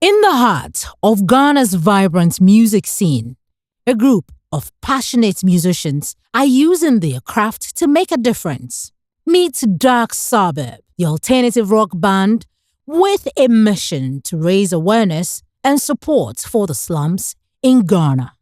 In the heart of Ghana's vibrant music scene, a group of passionate musicians are using their craft to make a difference. Meet Dark Suburb, the alternative rock band with a mission to raise awareness and support for the slums in Ghana.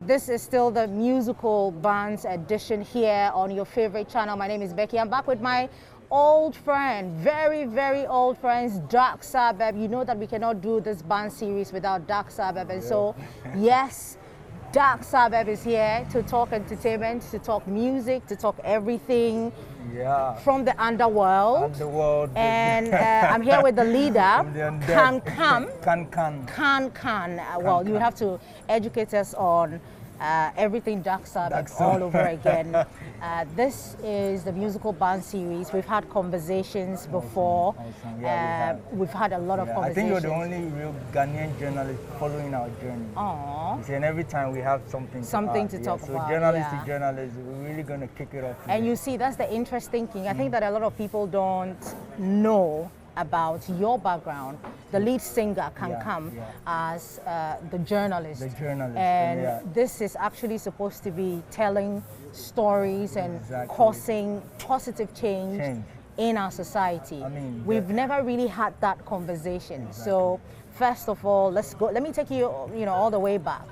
This is still the musical bands edition here on your favorite channel. My name is Becky. I'm back with my old friend, very old friends, Dark Suburb. You know that we cannot do this band series without Dark Suburb, and so yes, Dark Suburb is here to talk entertainment, to talk music, to talk everything from the underworld. And I'm here with the leader, Khan. Well, you have to educate us on everything Dark Suburb all over again. This is the musical band series. We've had conversations before. We've had a lot of conversations. I think you're the only real Ghanaian journalist following our journey. Aww. And every time we have something to talk so about. Journalist to journalist, we're really going to kick it off today. And you see, that's the interesting thing. I think that a lot of people don't know about your background. The lead singer can come as the journalist. And this is actually supposed to be telling stories and causing positive change in our society. I mean, we've never really had that conversation. So first of all, let's go. Let me take you, all the way back.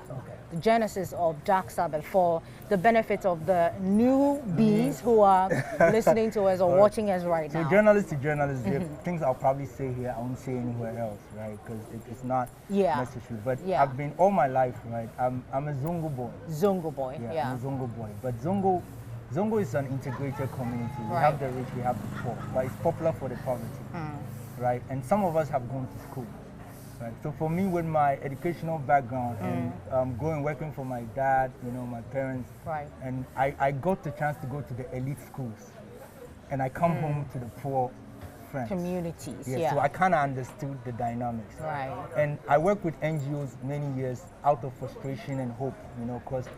The genesis of Dark Suburb for the benefit of the newbies who are listening to us or watching us right now. So journalist to journalist, things I'll probably say here, I won't say anywhere else, right? Because it's not necessary. But I've been all my life, right? I'm a Zongo boy. Zongo boy, I'm a Zongo boy. But Zongo is an integrated community. We have the rich, we have the poor, but it's popular for the poverty, right? And some of us have gone to school. Right. So for me, with my educational background and working for my dad, my parents, and I got the chance to go to the elite schools, and I come home to the poor friends. Communities, So I kind of understood the dynamics. Right. And I worked with NGOs many years out of frustration and hope, because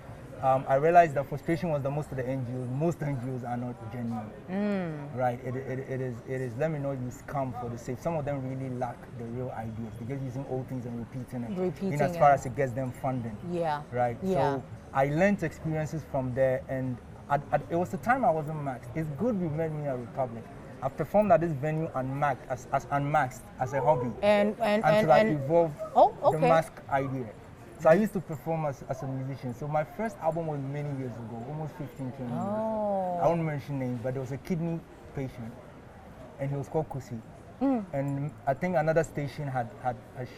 I realized that frustration was the most of the NGOs. Most NGOs are not genuine, right? It is. Let me know you scam for the sake. Some of them really lack the real ideas. They're just using old things and repeating it. As far as it gets them funding. Right. So I learned experiences from there, and it was the time I wasn't maxed. It's good we met me at Republic. I performed at this venue unmasked, as unmasked as a hobby, until I evolved the mask idea. So I used to perform as a musician. So my first album was many years ago, almost 15, 20 years. I won't mention names, but there was a kidney patient, and he was called Kusi. And I think another station had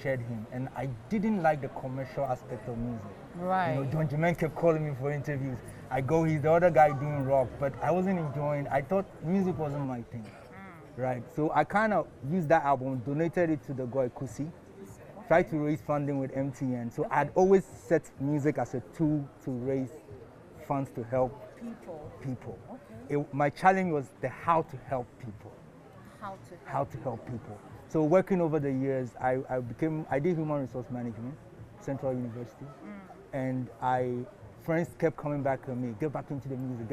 shared him, and I didn't like the commercial aspect of music. Right. John Jermaine kept calling me for interviews. I go, he's the other guy doing rock, but I wasn't enjoying. I thought music wasn't my thing, right? So I kind of used that album, donated it to the guy Kusi. Tried to raise funding with MTN. So I'd always set music as a tool to raise funds to help people. My challenge was how to help people. How to help people. So working over the years, I did human resource management, Central University, and friends kept coming back to me, get back into the music.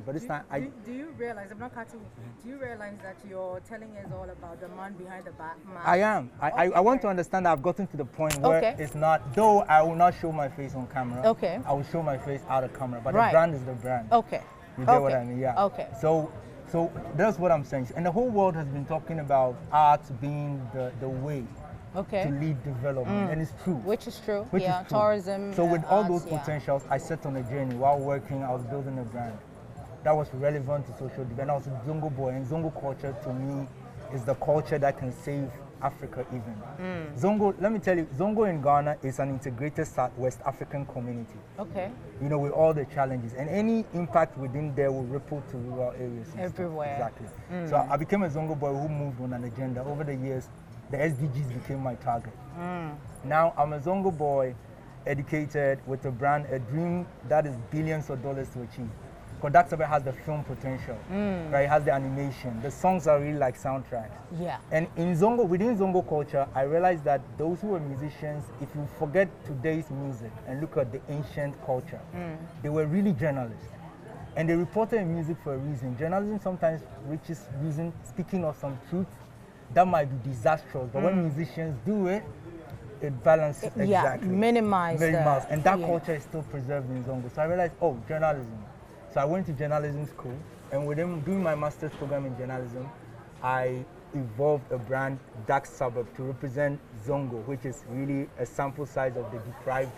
But this time, do you realize, I'm not cutting you, do you realize that you're telling us all about the man behind the back? I am. I want to understand that I've gotten to the point where it's not, though I will not show my face on camera. I will show my face out of camera, but the brand is the brand. You get what I mean? So that's what I'm saying. And the whole world has been talking about art being the way to lead development, and it's true. Which is true. Which is true. Tourism. So with all those potentials, I set on a journey. While working, I was building a brand that was relevant to social development. I was a Zongo boy, and Zongo culture to me is the culture that can save Africa even. Zongo, let me tell you, Zongo in Ghana is an integrated West African community. With all the challenges, and any impact within there will ripple to rural areas. Everywhere. Exactly. So I became a Zongo boy who moved on an agenda. Over the years, the SDGs became my target. Now I'm a Zongo boy, educated with a brand, a dream that is billions of dollars to achieve. because Dark Suburb has the film potential, right? It has the animation. The songs are really like soundtracks. Yeah. And in Zongo, within Zongo culture, I realized that those who were musicians, if you forget today's music and look at the ancient culture, they were really journalists. And they reported music for a reason. Journalism sometimes reaches speaking of some truth that might be disastrous, but when musicians do it, it balances exactly. Yeah, minimize. And that culture is still preserved in Zongo. So I realized, oh, journalism. So I went to journalism school, and within doing my master's program in journalism, I evolved a brand, Dark Suburb, to represent Zongo, which is really a sample size of the deprived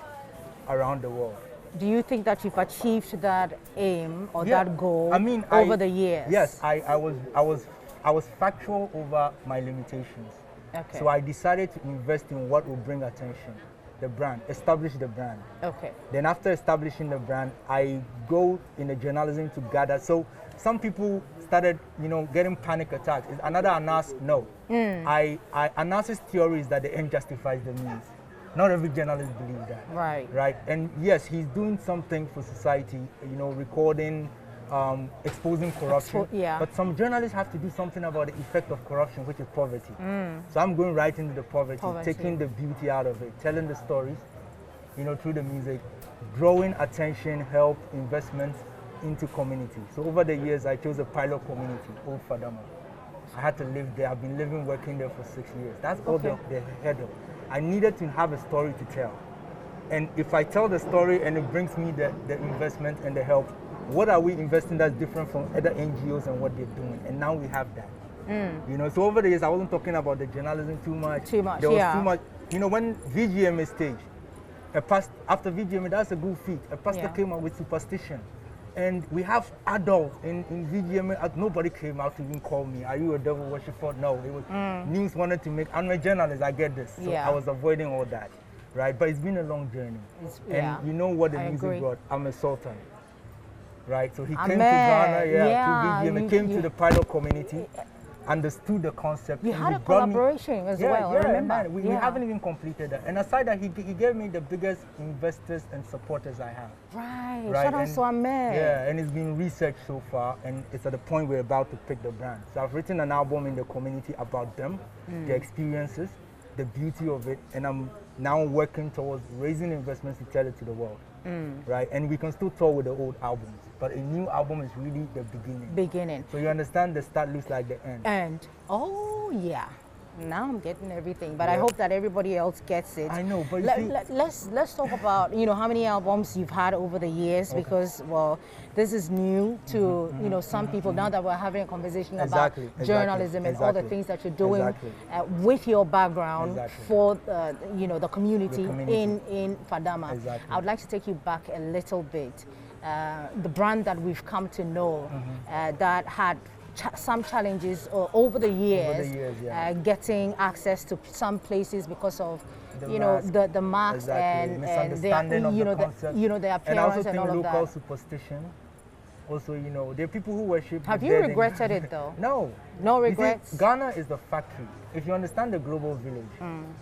around the world. Do you think that you've achieved that aim or that goal over the years? Yes, I was factual over my limitations. Okay. So I decided to invest in what will bring attention, the brand, establish the brand. Okay. Then after establishing the brand, I go in the journalism to gather. So some people started, getting panic attacks. Is another Anas? No. Anas's theory is that the end justifies the means. Not every journalist believes that. Right. Right. And yes, he's doing something for society, recording, exposing corruption. But some journalists have to do something about the effect of corruption, which is poverty. So I'm going right into the poverty, taking the beauty out of it, telling the stories, through the music, drawing attention, help, investments into community. So over the years, I chose a pilot community, Old Fadama. I had to live there. I've been living, working there for 6 years. That's all the header. I needed to have a story to tell. And if I tell the story and it brings me the investment and the help, what are we investing that's different from other NGOs and what they're doing? And now we have that. So over the years, I wasn't talking about the journalism too much. There was too much. When VGMA staged, after VGMA, that's a good feat. A pastor came out with Superstition. And we have adults in VGMA. Nobody came out to even call me, are you a devil worshiper? No, it was news wanted to make. I'm a journalist, I get this. So I was avoiding all that, right? But it's been a long journey. And you know what the music brought? I'm a sultan, right? So he came to Ghana, to VGMA, came to the pilot community, understood the concept. You had a collaboration as well, I remember. We haven't even completed that. And aside that, he gave me the biggest investors and supporters I have. Right. Shout out to Ahmed. Yeah, and it's been researched so far, and it's at the point we're about to pick the brand. So I've written an album in the community about them, their experiences, the beauty of it, and I'm now working towards raising investments to tell it to the world. Right? And we can still tour with the old albums, but a new album is really the beginning. So you understand the start looks like the end. Oh yeah. Now I'm getting everything, but I hope that everybody else gets it. I know, but let's talk about how many albums you've had over the years, because this is new to some people now that we're having a conversation about journalism and all the things that you're doing with your background for the community in Fadama. I would like to take you back a little bit. The brand that we've come to know that had some challenges over the years, getting access to some places because of the masks and the appearance and all of that. And also local superstition. Also, there are people who worship. Have you regretted it though? No regrets. See, Ghana is the factory. If you understand the global village,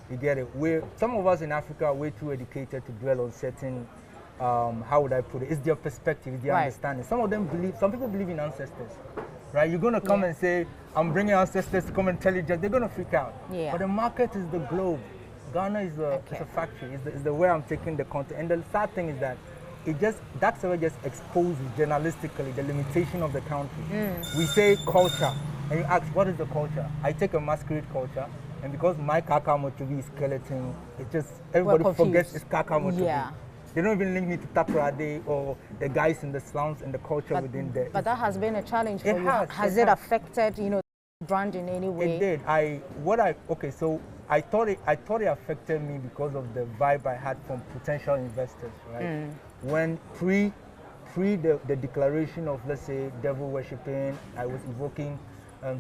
you get it. Some of us in Africa are way too educated to dwell on certain. How would I put it? It's their perspective, it's their understanding. Some people believe in ancestors. Right, you're going to come and say, I'm bringing ancestors to come and tell you, they're going to freak out. But the market is the globe. Ghana is a factory. It's the way I'm taking the content. And the sad thing is that Dark Suburb just exposes journalistically the limitation of the country. We say culture, and you ask, what is the culture? I take a masquerade culture, and because my Kaka Motobi is skeleton, everybody forgets it's Kaka Motobi. They don't even link me to Takoradi or the guys in the slums and the culture within there. But that has been a challenge for you. Has it affected, the brand in any way? It did. So I thought it affected me because of the vibe I had from potential investors, right? When pre the declaration of, let's say, devil worshipping, I was evoking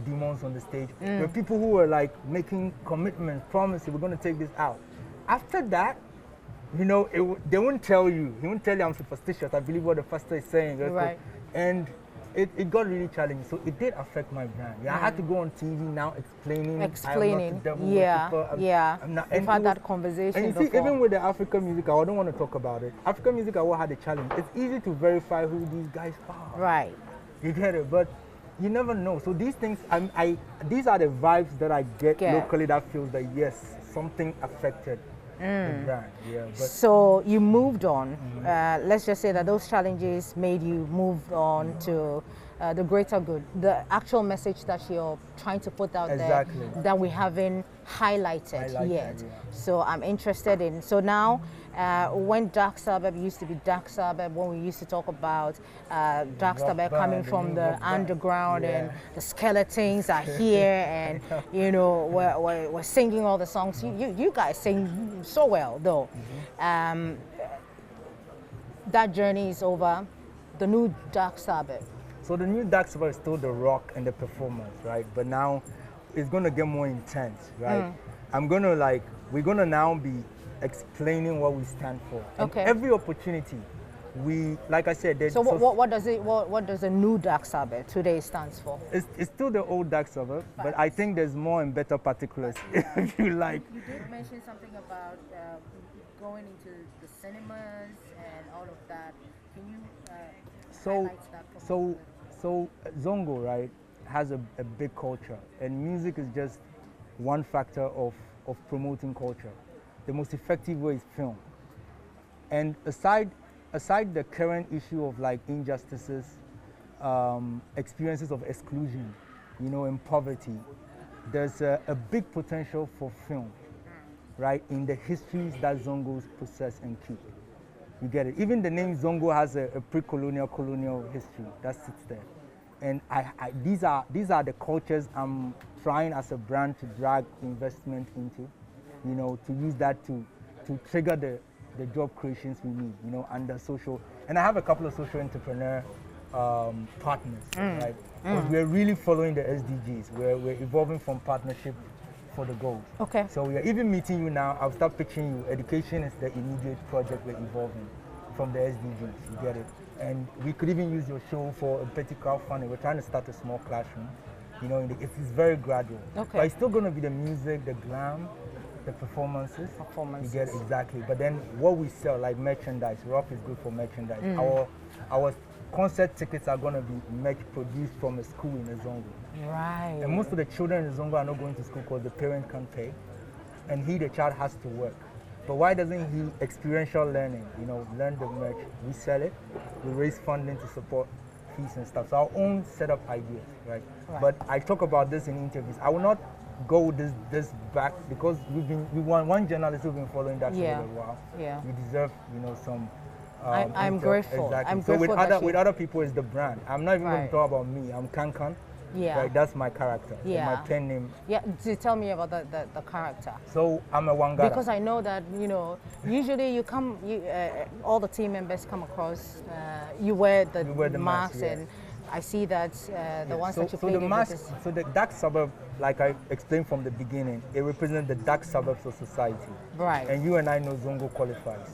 demons on the stage. There were people who were like making commitments, promises, we're going to take this out. After that, they won't tell you. He won't tell you I'm superstitious. I believe what the pastor is saying. Right. And it got really challenging. So it did affect my brand. Yeah, I had to go on TV now explaining. Explaining. Yeah. We've had that conversation And you see, before. even with the African Music Award, I don't want to talk about it. African Music Award had a challenge. It's easy to verify who these guys are. Right. You get it, but you never know. So these things, these are the vibes that I get locally that feels that yes, something affected the brand. Yeah. But So you moved on. Let's just say that those challenges made you move on to the greater good, the actual message that you're trying to put out there that we haven't highlighted yet. Yeah. So I'm interested in. So now, when Dark Suburb used to be Dark Suburb, when we used to talk about Dark Suburb coming from the underground and the skeletons are here, and you know we're singing all the songs. You guys sing so well, though. That journey is over. The new Dark Suburb. So the new Dark Suburb is still the rock and the performance, right? But now it's going to get more intense, right? We're going to now be explaining what we stand for. And every opportunity, like I said, so what does the new Dark Suburb today stands for? It's still the old Dark Suburb, but I think there's more and better particulars, if you like. You did mention something about going into the cinemas and all of that. Can you highlight that for me? So Zongo, right, has a big culture, and music is just one factor of promoting culture. The most effective way is film. And aside the current issue of like injustices, experiences of exclusion, you know, and poverty, there's a big potential for film, right, in the histories that Zongos possess and keep. You get it? Even the name Zongo has a pre-colonial, colonial history that sits there. And these are the cultures I'm trying as a brand to drag investment into, you know, to use that to trigger the job creations we need, you know, and the social. And I have a couple of social entrepreneur partners, right? We're really following the SDGs. We're evolving from partnership for the goals. Okay. So we are even meeting you now. I'll start pitching you. Education is the immediate project we're evolving from the SDGs. You get it? And we could even use your show for a petty crowdfunding. We're trying to start a small classroom. You know, it's very gradual. Okay. But it's still going to be the music, the glam, the performances. You get it? Exactly. But then what we sell, like merchandise, rock is good for merchandise. Our concert tickets are going to be produced from a school in a Zongo. Right. And most of the children in Zongo are not going to school because the parent can't pay. And the child has to work. But why doesn't he experiential learning, you know, learn the merch, we sell it, we raise funding to support fees and stuff. So our own setup ideas, right? But I talk about this in interviews. I will not go this back because we want one journalist who's been following that for a while. Yeah. You deserve, you know, some. I'm grateful. Exactly. I'm so grateful with other people is the brand. I'm not even going to talk about me. I'm Kankan. Yeah. Right, that's my character. Yeah. My pen name. Yeah. So tell me about the character. So I'm a Wangara. Because I know that, you know, usually you come, all the team members come across. You wear the masks, and I see that the ones that you played the mask. So the Dark Suburb, like I explained from the beginning, it represents the dark suburbs of society. Right. And you and I know Zongo qualifies.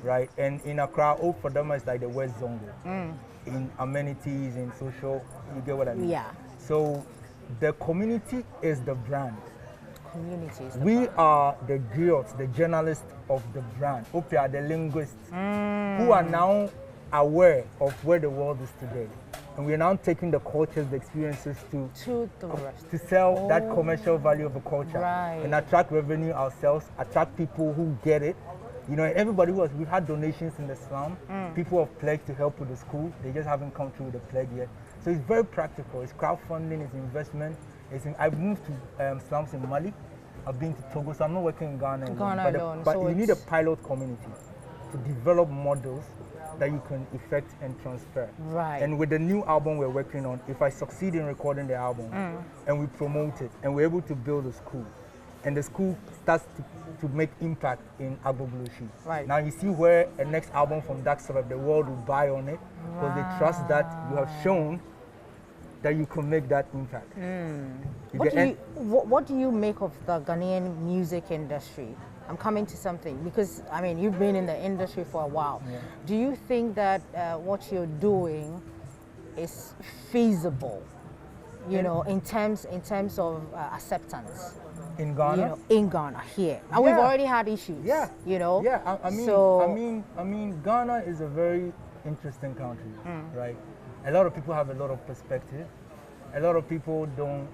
Right. And in Accra, Old for them is like the West Zongo. In amenities, in social, you get what I mean? Yeah. So the community is the brand. We are the griots, the journalists of the brand. We are the linguists who are now aware of where the world is today. And we are now taking the cultures, the experiences to sell that commercial value of the culture and attract revenue ourselves, attract people who get it. You know, everybody we've had donations in the slum. People have pledged to help with the school. They just haven't come through with the pledge yet. So it's very practical. It's crowdfunding, it's investment. I've moved to slums in Mali. I've been to Togo, so I'm not working in Ghana alone. But you need a pilot community to develop models that you can effect and transfer. Right. And with the new album we're working on, if I succeed in recording the album and we promote it and we're able to build a school, and the school starts to make impact in Agbogloshi. Right. Now you see where a next album from Dark Suburb, the world will buy on it because they trust that you have shown that you can make that impact. What do you make of the Ghanaian music industry? I'm coming to something because, I mean, you've been in the industry for a while. Yeah. Do you think that what you're doing is feasible, you know, in terms of acceptance? In Ghana? You know, in Ghana, here. And we've already had issues, you know? Yeah, I mean, Ghana is a very interesting country, right? A lot of people have a lot of perspective. A lot of people don't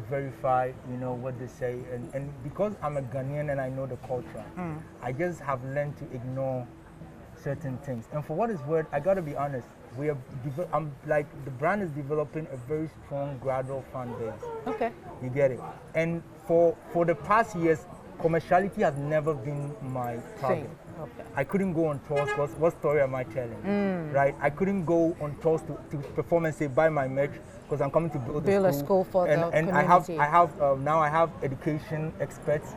verify, you know, what they say. And because I'm a Ghanaian and I know the culture, I just have learned to ignore certain things. And for what it's worth, I gotta be honest, I'm like, the brand is developing a very strong, gradual fan base. Okay. You get it? And for the past years, commerciality has never been my target. Okay. I couldn't go on tours. What story am I telling? Right? I couldn't go on tours to perform and say, buy my merch, because I'm coming to build a school for the community. And now I have education experts,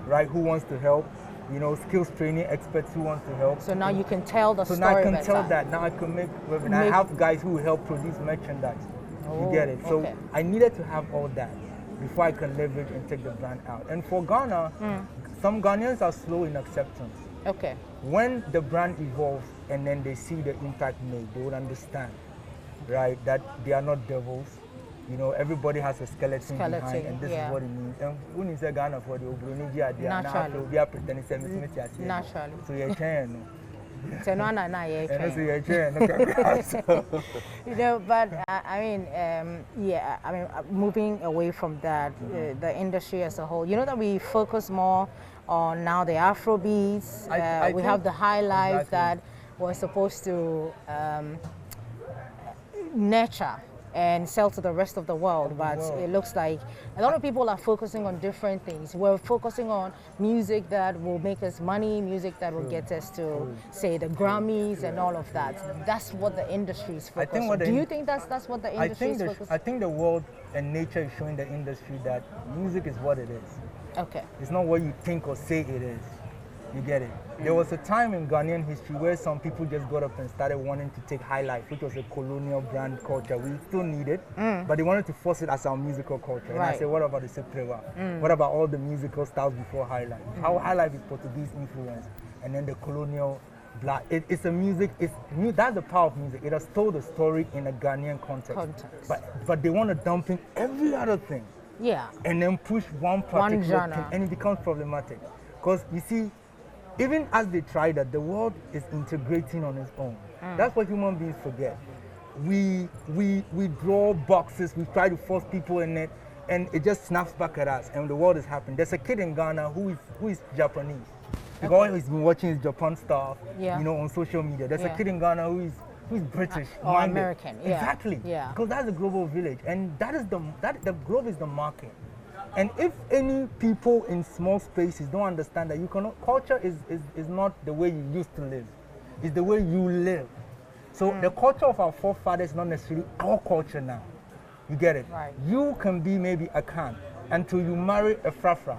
right, who wants to help. You know, skills training experts who want to help. So now you can tell the story. So now I can better. tell that. Now I can make webinars. I have guys who help produce merchandise. You get it? So I needed to have all that before I can leverage and take the brand out. And for Ghana, some Ghanaians are slow in acceptance. Okay. When the brand evolves and then they see the impact made, they will understand, right, that they are not devils. You know, everybody has a skeleton behind, and this is what it means. And when you say Ghana for the Obroni, we are pretending to naturally. So you're trying. You know, but I mean, moving away from that, the industry as a whole, you know that we focus more on now the Afro beats. We have the high life that we're supposed to nurture and sell to the rest of the world, but it looks like a lot of people are focusing on different things. We're focusing on music that will make us money, music that will get us to, say, the Grammys and all of that. That's what the industry is focusing on. Do you think that's what the industry is focusing on? I think the world and nature is showing the industry that music is what it is. Okay. It's not what you think or say it is. You get it? There was a time in Ghanaian history where some people just got up and started wanting to take high life, which was a colonial brand culture. We still need it, but they wanted to force it as our musical culture. And I said, what about the Seprewa? What about all the musical styles before high life? How high life is Portuguese influence, and then the colonial black. It's a music. That's the power of music. It has told the story in a Ghanaian context. But they want to dump in every other thing. Yeah. And then push one particular thing, and it becomes problematic. Because you see, even as they try that, the world is integrating on its own. That's what human beings forget. We draw boxes, we try to force people in it, and it just snaps back at us, and the world is happening. There's a kid in Ghana who is Japanese. Because he's been watching his Japan stuff, you know, on social media. There's a kid in Ghana who is British. Or American. Exactly. Yeah. Because that's a global village, and the globe is the market. And if any people in small spaces don't understand that culture is not the way you used to live, it's the way you live. So the culture of our forefathers is not necessarily our culture now. You get it? Right. You can be maybe a Khan until you marry a Frafra.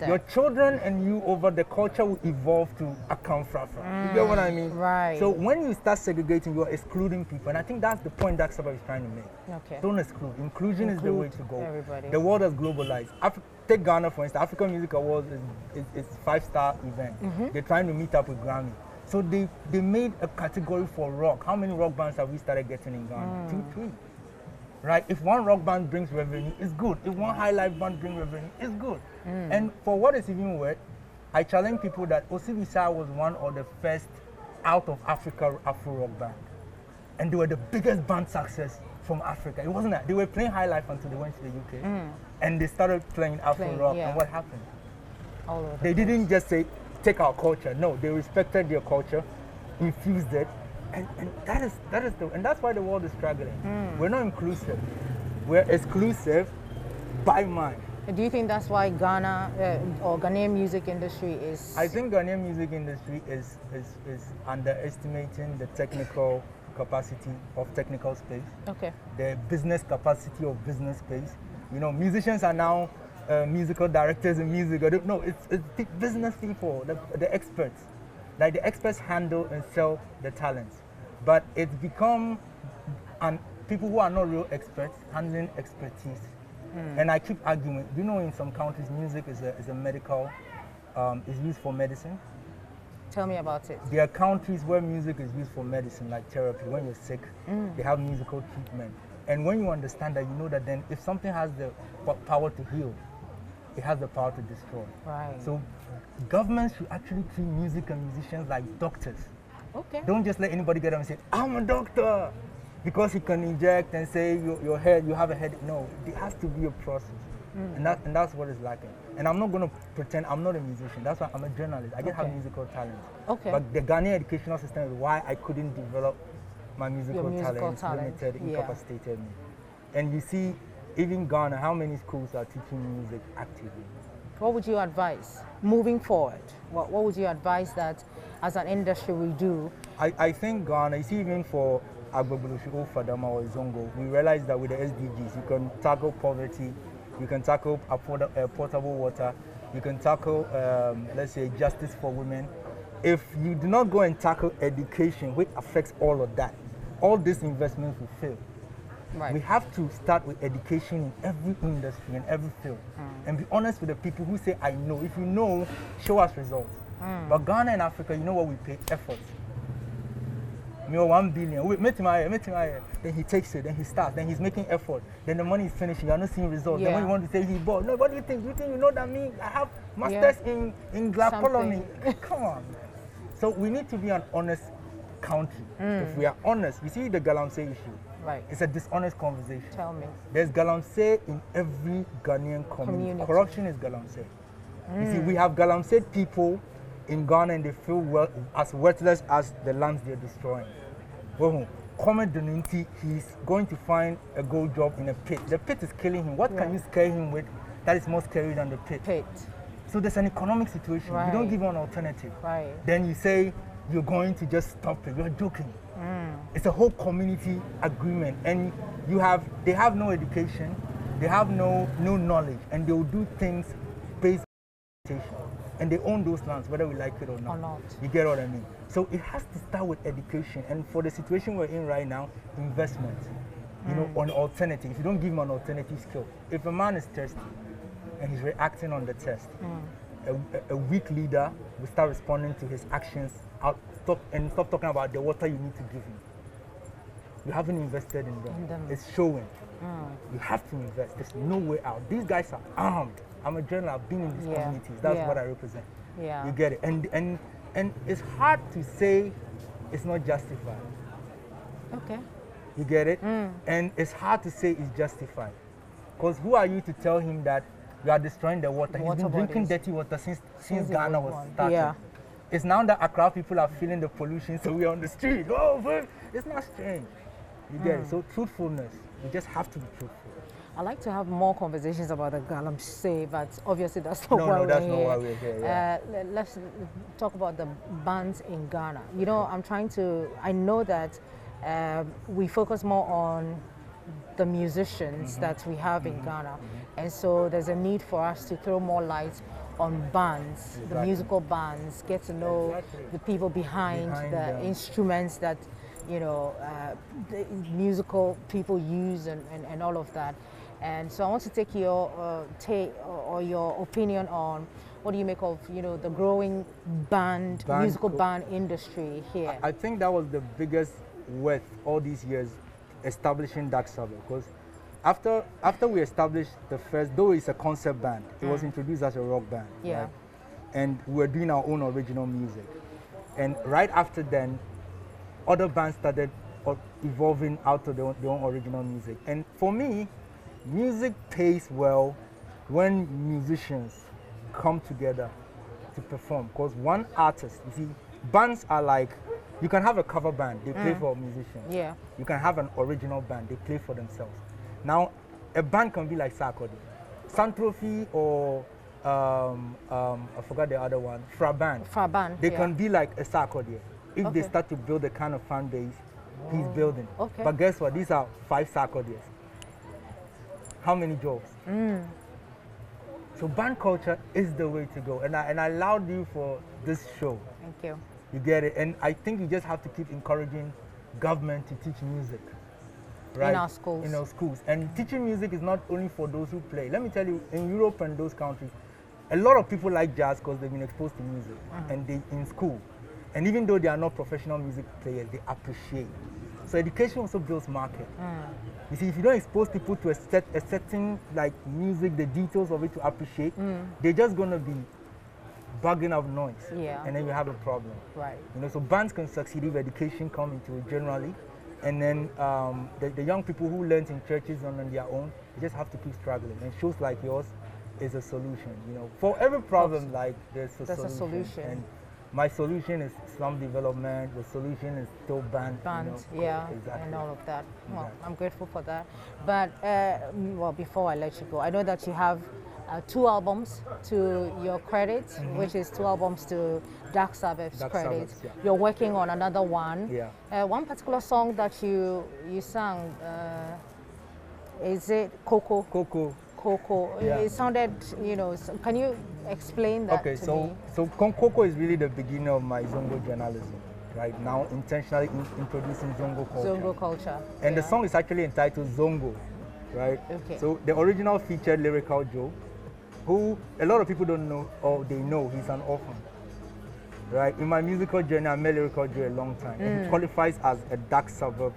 Your children and you over the culture will evolve to a Khan Frafra. You get what I mean? Right. So when you start segregating, you're excluding people. And I think that's the point Dark Suburb is trying to make. Okay. Don't exclude. Inclusion is the way to go. Everybody. The world has globalized. Take Ghana, for instance. African Music Awards is 5-star event. They're trying to meet up with Grammy. So they made a category for rock. How many rock bands have we started getting in Ghana? 2, 3. Right? If one rock band brings revenue, it's good. If one high life band brings revenue, it's good. And for what is even worth, I challenge people that Osibisa was one of the first out of Africa Afro rock band. And they were the biggest band success from Africa. It wasn't that. They were playing high life until they went to the UK. And they started playing Afro rock. And what happened? They didn't just say, take our culture. No, they respected their culture, infused it. And that's why the world is struggling. We're not inclusive. We're exclusive by mind. Do you think that's why Ghana or Ghanaian music industry is? I think Ghanaian music industry is underestimating the technical capacity of technical space. Okay. The business capacity of business space. You know, musicians are now musical directors in music. No, it's the business people, the experts. Like the experts handle and sell the talents. But it's become people who are not real experts handling expertise. And I keep arguing. You know, in some countries, music is a medical, is used for medicine. Tell me about it. There are countries where music is used for medicine, like therapy. When you're sick, they have musical treatment. And when you understand that, you know that then if something has the power to heal, it has the power to destroy. Right. So governments should actually treat music and musicians like doctors. Okay. Don't just let anybody get up and say, I'm a doctor, because he can inject and say your head, you have a headache. No, there has to be a process. And that's what is lacking. And I'm not going to pretend I'm not a musician. That's why I'm a journalist. I just have musical talent. Okay. But the Ghanaian educational system is why I couldn't develop my musical talent. Limited, incapacitated me. And you see, even Ghana, how many schools are teaching music actively? What would you advise moving forward? What would you advise that as an industry we do? I think Ghana, you see, even for Agbabulushu, Fadama or Zongo, we realize that with the SDGs, you can tackle poverty, you can tackle potable water, you can tackle, let's say, justice for women. If you do not go and tackle education, which affects all of that, all these investments will fail. Right. We have to start with education in every industry and every field, and be honest with the people who say, I know. If you know, show us results. But Ghana and Africa, you know what we pay? Efforts. 1 billion. Wait, meet him here. Then he takes it, then he starts, then he's making effort. Then the money is finished, you are not seeing results. Then when you want to say he bought, no, what do you think? You think you know that me? I have masters in glaucoma. Come on. So we need to be an honest country. If we are honest, you see the Galamsey issue. Right. It's a dishonest conversation. Tell me. There's Galamsey in every Ghanaian community. Corruption is Galamsey. You see, we have Galamsey people in Ghana and they feel as worthless as the lands they're destroying. Well, he's going to find a gold job in a pit. The pit is killing him. What can you scare him with that is more scary than the pit? So there's an economic situation. You don't give him an alternative. Then you say you're going to just stop it. You're joking. It's a whole community agreement, and they have no education, they have no knowledge, and they will do things based on education. And they own those lands, whether we like it or not. You get what I mean? So it has to start with education, and for the situation we're in right now, investment. You know, on alternative. If you don't give him an alternative skill, if a man is thirsty and he's reacting on the test, a weak leader will start responding to his actions stop talking about the water you need to give him. You haven't invested in them. It's showing. You have to invest. There's no way out. These guys are armed. I'm a journalist. I've been in these communities. That's what I represent. You get it. And it's hard to say it's not justified. Okay. You get it? And it's hard to say it's justified. Because who are you to tell him that you are destroying the water? He's been drinking dirty water since Ghana was started. It's now that Accra people are feeling the pollution, so we're on the street. Oh, but it's not strange. You get it? So truthfulness. You just have to be truthful. I like to have more conversations about the Galamsey, but obviously that's not why we're here. Let's talk about the bands in Ghana. You know, I know that we focus more on the musicians that we have in Ghana, and so there's a need for us to throw more light on bands, the musical bands, get to know the people behind the instruments that, you know, the musical people use and all of that. And so I want to take your your opinion on what do you make of, you know, the growing musical band industry here. I think that was the biggest worth all these years establishing Dark Suburb, because after we established the first, though it's a concept band, it was introduced as a rock band. Right? And we were doing our own original music. And right after then, other bands started evolving out of their own original music. And for me, music pays well when musicians come together to perform. Because one artist, you see, bands are like, you can have a cover band, they play for musicians. You can have an original band, they play for themselves. Now, a band can be like Sarkodie, Santrophy, or I forgot the other one, Fraban. They can be like a Sarkodie. If they start to build the kind of fan base he's building. But guess what? These are 5 Sarkodies. How many jobs? So band culture is the way to go. And I allowed you for this show. Thank you. You get it? And I think you just have to keep encouraging government to teach music. Right? In our schools. In our schools. And teaching music is not only for those who play. Let me tell you, in Europe and those countries, a lot of people like jazz because they've been exposed to music. And they in school. And even though they are not professional music players, they appreciate. So education also builds market. You see, if you don't expose people to a certain like music, the details of it to appreciate, they're just gonna be bugging up noise. Yeah. And then you have a problem. Right. You know, so bands can succeed if education come into it generally. And then the young people who learn in churches on their own, they just have to keep struggling. And shows like yours is a solution. You know, for every problem, like there's a solution. And my solution is slum development. The solution is still band. Bands, you know, yeah, exactly. and all of that. Well, Exactly. I'm grateful for that. But well, before I let you go, I know that you have 2 albums to your credit, which is 2 albums to Dark Suburb's Dark credit. Suburbs, yeah. You're working on another one. Yeah. One particular song that you sang, is it Coco? Coco. Coco. Yeah. It sounded, you know, can you explain that Okay, to me? so Coco is really the beginning of my Zongo journalism. Right now, intentionally introducing Zongo culture. Zongo culture. And the yeah. song is actually entitled Zongo, right? Okay. So the original featured Lyrical Joe, who a lot of people don't know, or they know he's an orphan. Right? In my musical journey, I met Lyrical Joe a long time. And he qualifies as a Dark Suburb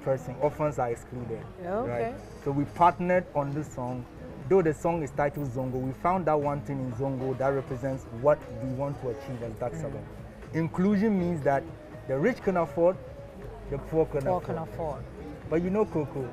person. Orphans are excluded. Okay. Right? So we partnered on this song. Though the song is titled Zongo, we found that one thing in Zongo that represents what we want to achieve as Dark Suburb. Inclusion means that the rich can afford, the poor can afford. But you know Coco.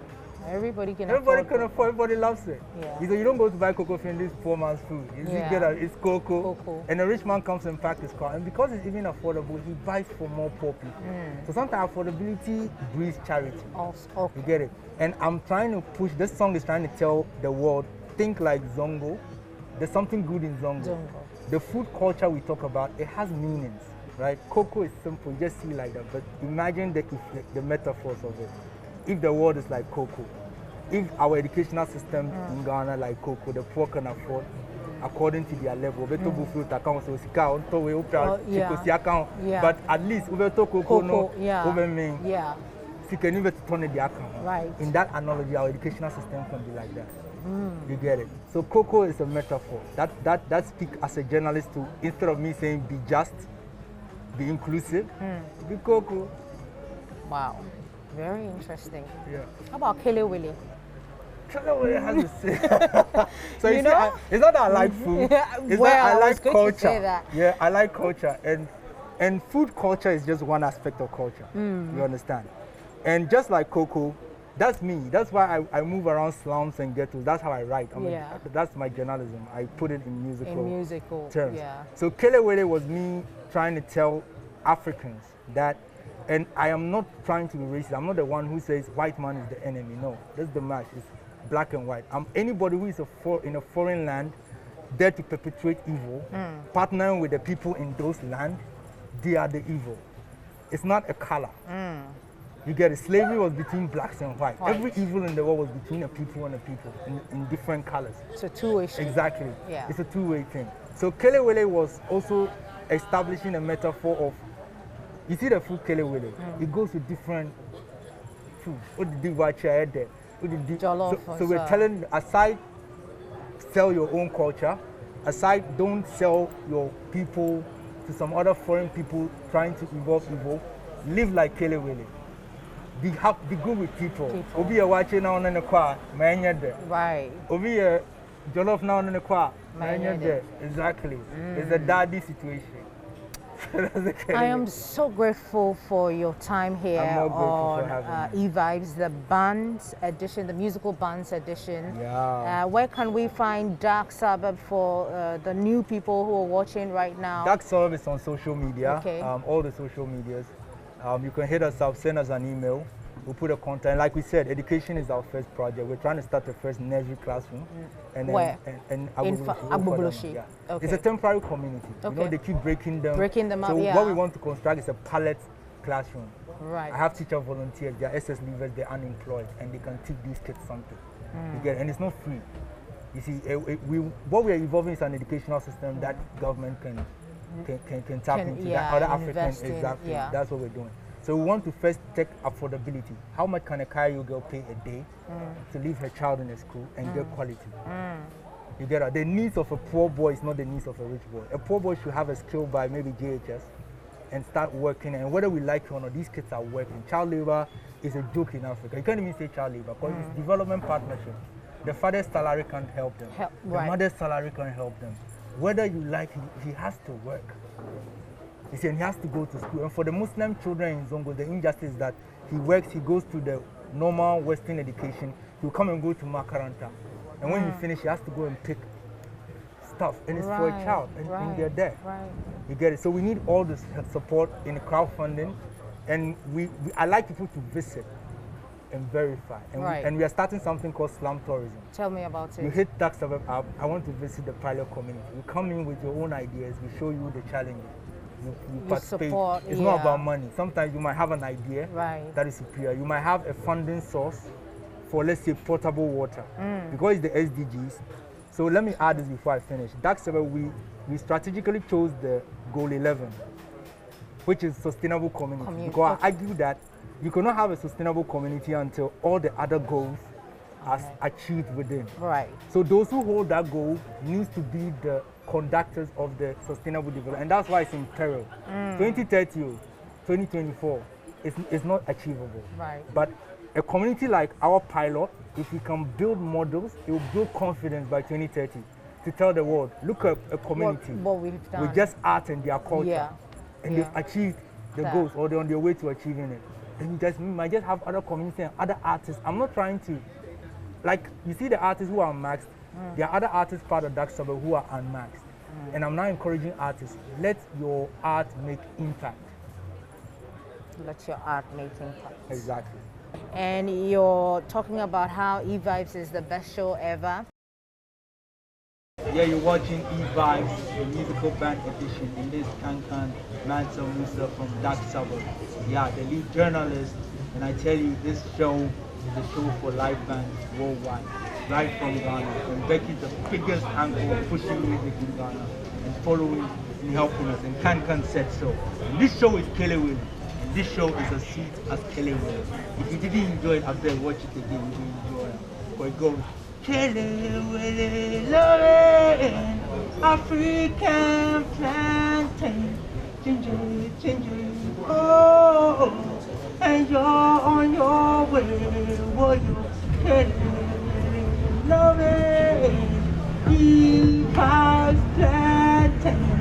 Everybody can Everybody afford. can afford, everybody loves it. Yeah. You don't go to buy cocoa from this poor man's food. Yeah. It's cocoa. Cocoa. And the rich man comes and packs his car. And because it's even affordable, he buys for more poor people. So sometimes affordability breeds charity. Okay. You get it? And I'm trying to push, this song is trying to tell the world, think like Zongo. There's something good in Zongo. The food culture we talk about, it has meanings, right? Cocoa is simple, you just see like that. But imagine the metaphors of it. If the world is like cocoa, if our educational system in Ghana like cocoa, the poor can afford according to their level. Yeah. But at least cocoa no yeah. Right. In that analogy, our educational system can be like that. You get it? So cocoa is a metaphor. That speaks as a journalist to, instead of me saying be just, be inclusive, be cocoa. Wow. Very interesting. Yeah. How about k.william? k.william has to say. So you know, it's not that I like food. It's well, that I like good culture. to say that. Yeah, I like culture, and food culture is just one aspect of culture. You understand? And just like cocoa, that's me. That's why I move around slums and ghettos. That's how I write. That's my journalism. I put it in musical terms. Yeah. So k.william was me trying to tell Africans that. And I am not trying to be racist. I'm not the one who says white man is the enemy. No, that's the match. It's black and white. Anybody who is in a foreign land, there to perpetrate evil, partnering with the people in those lands, they are the evil. It's not a color. You get it? Slavery was between blacks and white. Every evil in the world was between the people and the people in different colors. It's a two-way street. Exactly. Yeah. It's a two-way thing. So k.william was also establishing a metaphor of, you see the food k.william, it goes with different food. What did you watch there? Jollof. So we're telling, aside sell your own culture, aside don't sell your people to some other foreign people trying to evolve evil, live like k.william. Be good with people. Obi watching now on the car, right. Obi jollof now on the car, exactly. It's a daddy situation. I am so grateful for your time here on Evibes, the bands edition, the musical bands edition. Yeah. Where can we find Dark Suburb for the new people who are watching right now? Dark Suburb is on social media, okay. All the social medias. You can hit us up, send us an email. We'll put a content. Like we said, education is our first project. We're trying to start the first nursery classroom. And where? In Agbogbloshie. Yeah. Okay. It's a temporary community. Okay. You know, they keep breaking them. Up, so yeah. what we want to construct is a pallet classroom. Right. I have teacher volunteers. They're SS leavers. They're unemployed, and they can teach these kids something. You get it? And it's not free. You see, what we are evolving is an educational system that government can tap into. Yeah, that other Africans, exactly. Yeah. That's what we're doing. So we want to first take affordability. How much can a Kaya girl pay a day to leave her child in a school and get quality? You get it? The needs of a poor boy is not the needs of a rich boy. A poor boy should have a skill by maybe JHS, and start working. And whether we like it or not, these kids are working. Child labor is a joke in Africa. You can't even say child labor because it's development partnership. The father's salary can't help them. The mother's salary can't help them. Whether you like it, he has to work. You see, and he has to go to school. And for the Muslim children in Zongo, the injustice is that he works, he goes to the normal Western education, he'll come and go to Makaranta. And when he finishes, he has to go and pick stuff. And it's for a child, and they're there. You get it? So we need all this support in crowdfunding. And I like people to visit and verify. And we are starting something called slum tourism. Tell me about it. You hit Dark Suburb app, I want to visit the pilot community. You come in with your own ideas, we show you the challenges. You participate. Support, it's not about money. Sometimes you might have an idea that is superior. You might have a funding source for, let's say, potable water. Because it's the SDGs. So let me add this before I finish. Dark Suburb, we strategically chose the goal 11, which is sustainable community. Because I argue that you cannot have a sustainable community until all the other goals are achieved within. So those who hold that goal needs to be the conductors of the sustainable development, and that's why it's in peril. 2030, 2024, it's not achievable. But a community like our pilot, if we can build models, it will build confidence by 2030 to tell the world, look at a community with just art and their culture, and they've achieved the goals, or they're on their way to achieving it. And we might just have other communities and other artists. I'm not trying to, like, you see the artists who are maxed, there are other artists part of Dark Suburb who are unmaxed. And I'm now encouraging artists, let your art make impact. Let your art make impact. Exactly. And you're talking about how Evibes is the best show ever. Yeah, you're watching Evibes, the musical band edition, in this Kankan Mansa Musa from Dark Suburb. Yeah, the lead journalist, and I tell you, this show is a show for live bands worldwide, right from Ghana. And Becky is the biggest anchor pushing music in Ghana and following and helping us. And Kankan said so. And this show is k.william. And this show is as sweet as k.william. If you didn't enjoy it, I bet watch it again, you will enjoy it. For it goes, k.william, loving African plantain, ginger, ginger, oh, and you're on your way, you k.william, loving Evibes plantain.